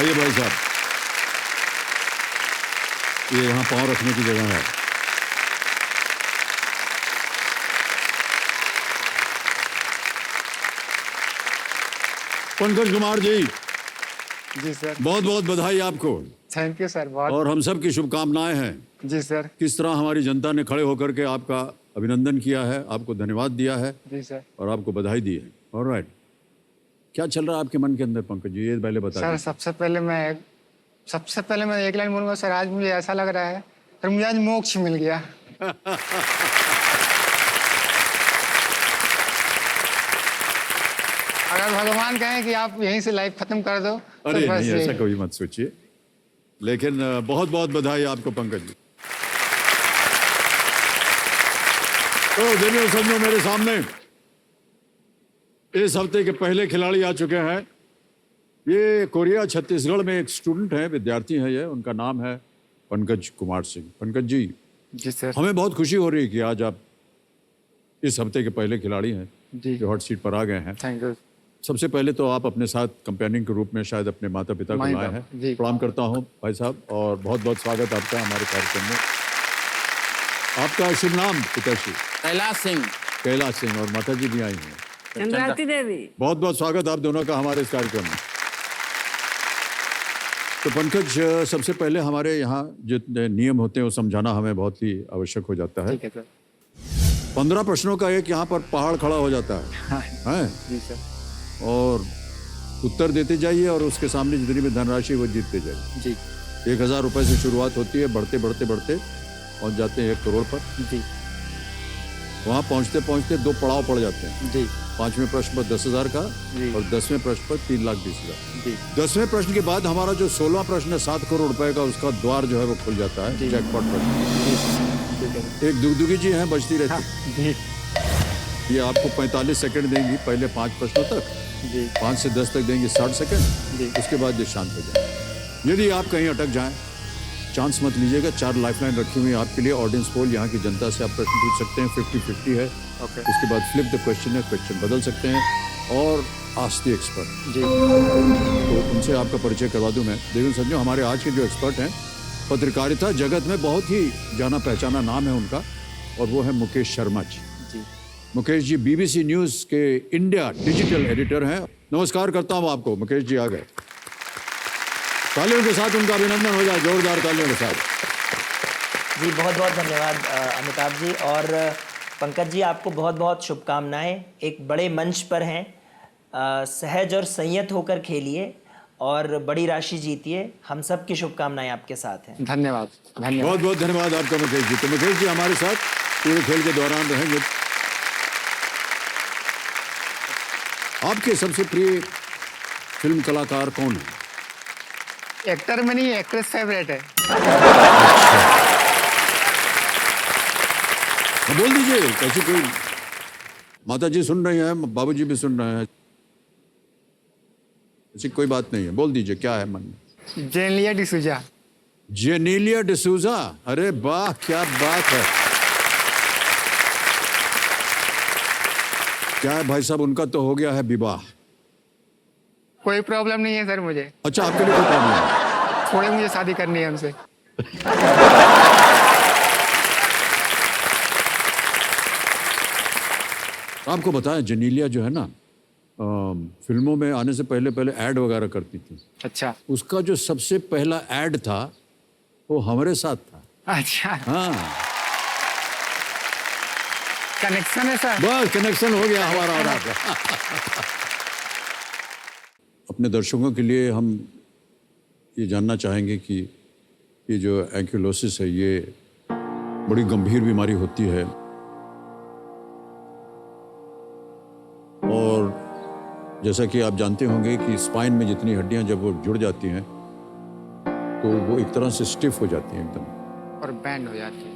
आइए भाई साहब, ये यहाँ पाँव रखने की जगह है। पंकज कुमार जी सर, बहुत बहुत बधाई आपको। थैंक यू सर, बहुत। और हम सब की शुभकामनाएं हैं। जी सर। किस तरह हमारी जनता ने खड़े होकर के आपका अभिनंदन किया है, आपको धन्यवाद दिया है जी सर। और आपको बधाई दी है। ऑलराइट, क्या चल रहा है आपके मन के अंदर पंकज जी, ये पहले बता सर, दीजिए। सबसे पहले मैं एक लाइन बोलूंगा सर। आज मुझे ऐसा लग रहा है सर, मुझे आज मोक्ष मिल गया। अगर भगवान कहें कि आप यहीं से लाइफ खत्म कर दो अरे तो बस नहीं, ऐसा कभी मत सोचिए। लेकिन बहुत बहुत बधाई आपको पंकज जी। तो देखिए समझो, मेरे सामने इस हफ्ते के पहले खिलाड़ी आ चुके हैं। ये कोरिया छत्तीसगढ़ में एक स्टूडेंट है, विद्यार्थी है ये। उनका नाम है पंकज कुमार सिंह। पंकज जी, जी सर। हमें बहुत खुशी हो रही है कि आज आप इस हफ्ते के पहले खिलाड़ी हैं जी, जो हॉट सीट पर आ गए हैं। Thank you. सबसे पहले तो आप अपने साथ कंपेनियन के रूप में शायद अपने माता पिता को माई लाए बाप, हैं। जी। प्रणाम करता हूं भाई साहब, और बहुत बहुत स्वागत आपका हमारे कार्यक्रम में। आपका शुभ नाम पिताश्री? कैलाश सिंह। कैलाश सिंह। और माता जी भी आई हैं। चंद्रावती देवी। बहुत बहुत स्वागत आप दोनों का हमारे इस कार्यक्रम में। तो पंकज, सबसे पहले हमारे यहाँ जितने नियम होते हैं वो समझाना हमें बहुत ही आवश्यक हो जाता है। ठीक है सर। 15 प्रश्नों का एक यहाँ पर पहाड़ खड़ा हो जाता है, हैं? जी सर। और उत्तर देते जाइए और उसके सामने जितनी भी धनराशि वो जीतते जाइए। जी 1000 रुपए से शुरुआत होती है, बढ़ते बढ़ते बढ़ते पहुंच जाते हैं 1 करोड़ पर। जी वहाँ पहुँचते पहुँचते 2 पड़ाव पड़ जाते हैं। जी 5वें प्रश्न पर 10,000 का जी। और 10वें प्रश्न पर 3,20,000। जी 10वें प्रश्न के बाद हमारा जो 16वां प्रश्न है 7 करोड़ रुपए का, उसका द्वार जो है वो खुल जाता है। जी। जैकपॉट प्रश्न। ठीक है। एक दुगदुगी जी हैं, बचती रहती। हाँ, जी ये आपको 45 सेकंड देंगी पहले 5 प्रश्नों तक। जी 5 से 10 तक देंगे 60 सेकंड। जी। उसके बाद ये शांत हो जाए। यदि आप कहीं अटक जाएं, चांस मत लीजिएगा। 4 लाइफलाइन रखी हुई है आपके लिए। ऑडियंस पोल, यहाँ की जनता से आप प्रश्न पूछ सकते हैं। 50-50 है। ओके। उसके बाद फ्लिप द क्वेश्चन है, क्वेश्चन बदल सकते हैं। और आस्क द एक्सपर्ट, जी तो उनसे आपका परिचय करवा दूं मैं। देखो समझो, हमारे आज के जो एक्सपर्ट हैं, पत्रकारिता जगत में बहुत ही जाना पहचाना नाम है उनका, और वो है मुकेश शर्मा जी। जी। मुकेश जी BBC न्यूज के इंडिया डिजिटल एडिटर हैं। नमस्कार करता हूं आपको। मुकेश जी आ गए। तालियों के साथ उनका अभिनंदन हो जाए, जोरदार तालियों के साथ। जी बहुत बहुत धन्यवाद अमिताभ जी। और पंकज जी, आपको बहुत बहुत शुभकामनाएं। एक बड़े मंच पर हैं, सहज और संयत होकर खेलिए और बड़ी राशि जीतिए। हम सब की शुभकामनाएं आपके साथ हैं। धन्यवाद। धन्यवाद। बहुत बहुत धन्यवाद आपका मुकेश जी। तो मुकेश जी हमारे साथ पूरे खेल के दौरान रहेंगे। आपके सबसे प्रिय फिल्म कलाकार कौन है? एक्टर में नहीं, एक्ट्रेस फेवरेट है। हाँ, बोल दीजिए। कैसी कोई माता जी सुन रही हैं, बाबूजी भी सुन रहे हैं, ऐसी कोई बात नहीं है, बोल दीजिए क्या है मन में। जेनेलिया डिसूजा। जेनेलिया डिसूजा। अरे वाह, क्या बात है। क्या है भाई साहब, उनका तो हो गया है विवाह। कोई प्रॉब्लम नहीं है सर मुझे। अच्छा, आपके लिए कोई प्रॉब्लम है? थोड़े मुझे शादी करनी है हमसे। आपको बताएं, जेनेलिया जो है ना, फिल्मों में आने से पहले पहले ऐड वगैरह करती थी। अच्छा उसका जो सबसे पहला ऐड था वो हमारे साथ था। अच्छा, हाँ, कनेक्शन है सर। बस कनेक्शन हो गया हमारा और आपका। अपने दर्शकों के लिए हम ये जानना चाहेंगे कि ये जो एंक्यूलोसिस है, ये बड़ी गंभीर बीमारी होती है, और जैसा कि आप जानते होंगे कि स्पाइन में जितनी हड्डियां जब वो जुड़ जाती हैं तो वो एक तरह से स्टिफ हो जाती हैं एकदम, और बैंड हो जाती है।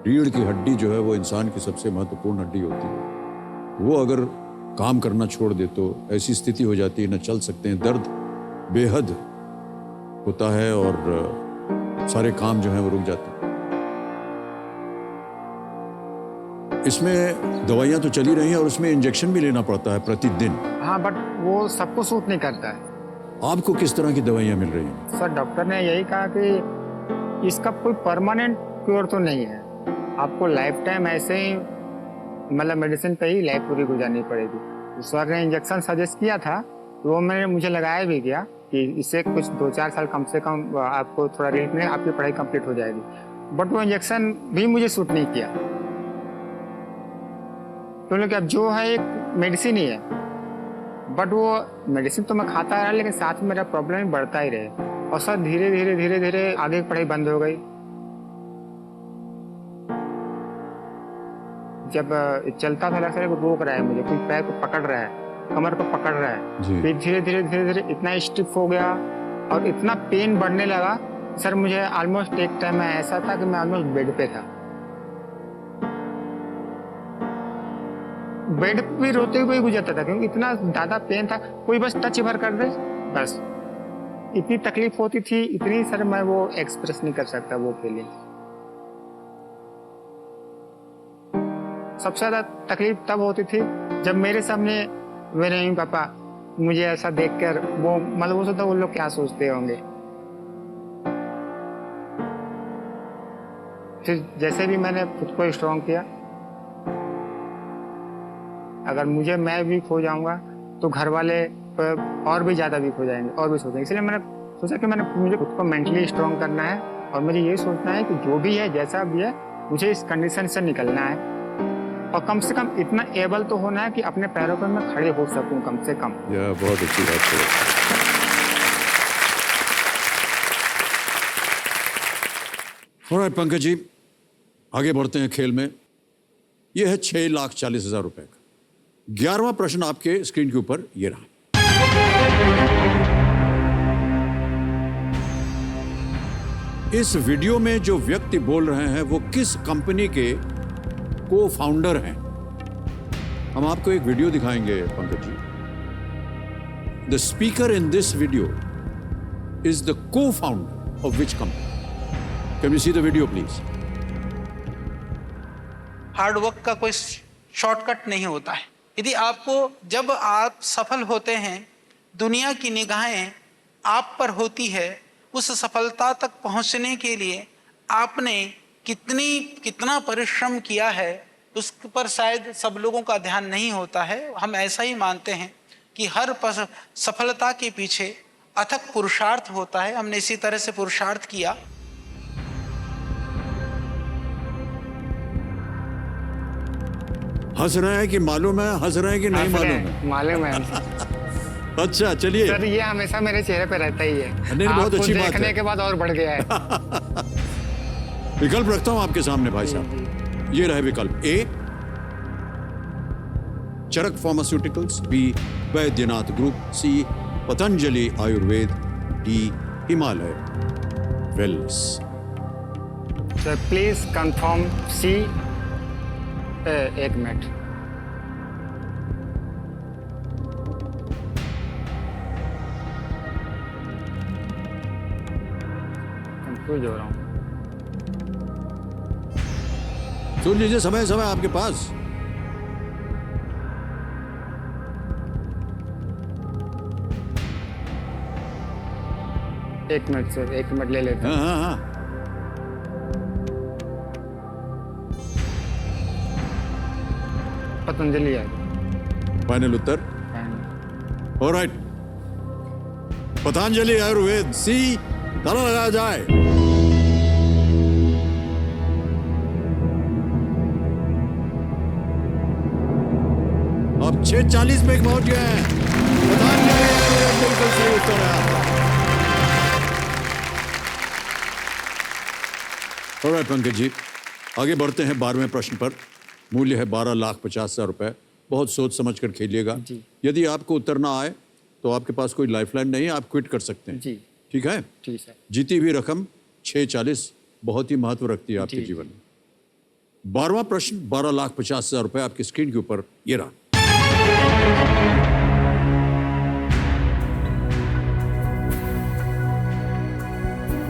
रीढ़ की हड्डी जो है वो इंसान की सबसे महत्वपूर्ण हड्डी होती है। वो अगर काम करना छोड़ दे तो ऐसी स्थिति हो जाती है, न चल सकते हैं, दर्द बेहद होता है और सारे काम जो हैं वो रुक जाते हैं। इसमें दवाइयाँ तो चली रही हैं और उसमें इंजेक्शन भी लेना पड़ता है प्रतिदिन। हाँ, बट वो सबको सूट नहीं करता है। आपको किस तरह की दवाइयाँ मिल रही हैं? सर डॉक्टर ने यही कहा कि इसका कोई परमानेंट क्योर तो नहीं है, आपको लाइफ टाइम ऐसे ही मतलब मेडिसिन पे ही लाइफ पूरी गुजारनी पड़ेगी। सर ने इंजेक्शन सजेस्ट किया था, तो वो मैंने मुझे लगाया भी गया कि इससे कुछ 2-4 साल कम से कम आपको थोड़ा रिलीफ मिलेगा, आपकी पढ़ाई कंप्लीट हो जाएगी। बट वो इंजेक्शन भी मुझे सूट नहीं किया, क्योंकि अब जो है एक मेडिसिन ही है, बट वो मेडिसिन तो मैं खाता रहा, लेकिन साथ में मेरा प्रॉब्लम बढ़ता ही रहे। और सर धीरे धीरे आगे की पढ़ाई बंद हो गई। जब चलता था लगता है कोई रोक रहा है मुझे, कोई पैर को पकड़ रहा है, कमर को पकड़ रहा है। जी। फिर धीरे धीरे इतना स्टिफ हो गया और इतना पेन बढ़ने लगा। सर मुझे ऑलमोस्ट एक टाइम में ऐसा था कि मैं ऑलमोस्ट बेड पे था, बेड पे रोते हुए गुजरता था, क्योंकि इतना ज्यादा पेन था। कोई बस टच भर कर दे, बस इतनी तकलीफ होती थी, इतनी सर मैं वो एक्सप्रेस नहीं कर सकता वो फीलिंग। सबसे ज्यादा तकलीफ तब होती थी जब मेरे सामने मेरे मम्मी पापा मुझे ऐसा देखकर वो मतलब वो सोचता वो लोग क्या सोचते होंगे। फिर जैसे भी मैंने खुद को स्ट्रॉन्ग किया, अगर मैं वीक हो जाऊंगा तो घर वाले और भी ज्यादा वीक हो जाएंगे और भी सोचेंगे। इसलिए मैंने सोचा कि मुझे खुद को मेंटली स्ट्रॉन्ग करना है और मुझे ये सोचना है कि जो भी है जैसा भी है मुझे इस कंडीशन से निकलना है, और कम से कम इतना एबल तो होना है कि अपने पैरों पर मैं खड़े हो सकूं कम से कम। यह बहुत अच्छी बात है। ऑलराइट पंकज जी, आगे बढ़ते हैं खेल में। यह है 6,40,000 रुपए का 11वां प्रश्न आपके स्क्रीन के ऊपर ये रहा। इस वीडियो में जो व्यक्ति बोल रहे हैं वो किस कंपनी के को फाउंडर हैं? हम आपको एक वीडियो दिखाएंगे Pankaj ji. The speaker in this video is the co founder of which company? Can we see the video please? Hard work का कोई शॉर्टकट नहीं होता है। यदि जब आप सफल होते हैं, दुनिया की निगाहें आप पर होती है, उस सफलता तक पहुंचने के लिए आपने कितना परिश्रम किया है उस पर शायद सब लोगों का ध्यान नहीं होता है। हम ऐसा ही मानते हैं कि हर सफलता के पीछे अथक पुरुषार्थ होता है। हमने इसी तरह से पुरुषार्थ किया। हंस रहे हैं कि मालूम है, हंस रहे हैं कि नहीं मालूम है? मालूम है। अच्छा चलिए। सर ये हमेशा मेरे चेहरे पे रहता ही है। नहीं, बहुत अच्छी बात है। देखने के बाद और बढ़ गया है। विकल्प रखता हूं आपके सामने भाई साहब। ये रहे विकल्प: A Charak pharmaceuticals, B Vaidyanath group, C Patanjali Ayurved, D Himalaya wellness. Sir please confirm C. एक मिनट, कंफ्यूज हो रहा हूँ। सुन लीजिए, समय आपके पास। एक मिनट सर, एक मिनट ले लेते हैं। हाँ। पतंजलि है फाइनल उत्तर? ऑलराइट, पतंजलि आयुर्वेद, सी। ताला लगाया जाए। अब 6:40 पे पहुंच गए हैं। पतंजलि आयुर्वेद बिल्कुल सही उत्तर है आपका। ऑलराइट पंकज जी, आगे बढ़ते हैं 12वें प्रश्न पर। मूल्य है 12,50,000 रुपए। बहुत सोच समझ कर खेलिएगा। जी। यदि आपको उत्तर ना आए तो आपके पास कोई लाइफलाइन नहीं है, आप क्विट कर सकते हैं। जी ठीक है? ठीक सर। जीती हुई रकम 6:40 बहुत ही महत्व रखती है आपके जी। जीवन में। 12वां प्रश्न 12,50,000 रुपए आपकी स्क्रीन के ऊपर ये रहा।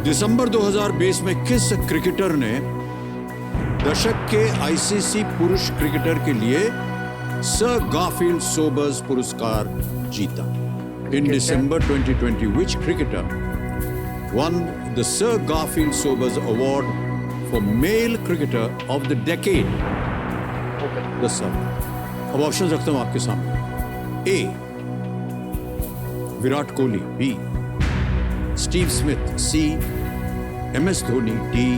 दिसंबर 2020 में किस क्रिकेटर ने दशक के आईसीसी पुरुष क्रिकेटर के लिए सर गारफील्ड सोबर्स पुरस्कार जीता। इन December 2020, which cricketer won the Sir Garfield Sobers Award for Male Cricketer of the Decade? Okay. 10 साल। अब ऑप्शन रखता हूं आपके सामने। A Virat Kohli, B Steve Smith, C MS Dhoni, D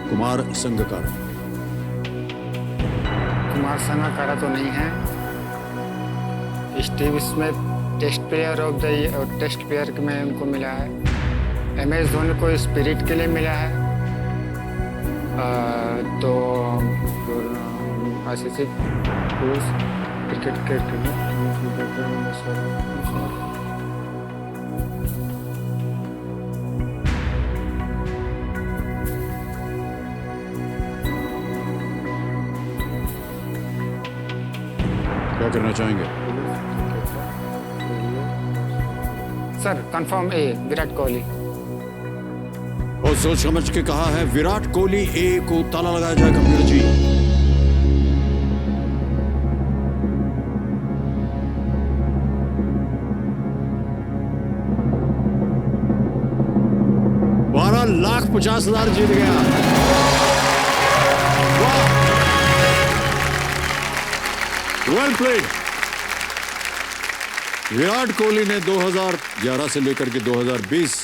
Kumar Sangakkara. Kumar Sangakkara तो नहीं है। Steve Smith test player of the test player में उनको मिला है। MS धोनी को स्पिरिट के लिए मिला है। तो आईसीसी पुरुष क्रिकेट के क्या करना चाहेंगे? सर कंफर्म ए विराट कोहली। और सोच समझ के कहा है विराट कोहली। ए को ताला लगाया जाए कंप्यूटर जी। $12,50,000 जीत गया। वाह, वेल प्लेड। विराट कोहली ने 2011 से लेकर के 2020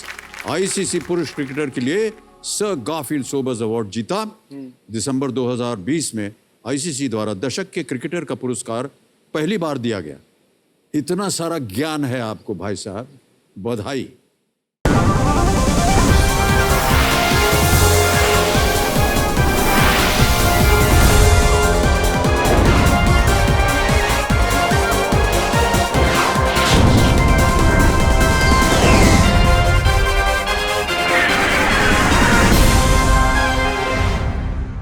आईसीसी पुरुष क्रिकेटर के लिए सर गारफील्ड सोबर्स अवार्ड जीता। दिसंबर 2020 में आईसीसी द्वारा दशक के क्रिकेटर का पुरस्कार पहली बार दिया गया। इतना सारा ज्ञान है आपको भाई साहब, बधाई।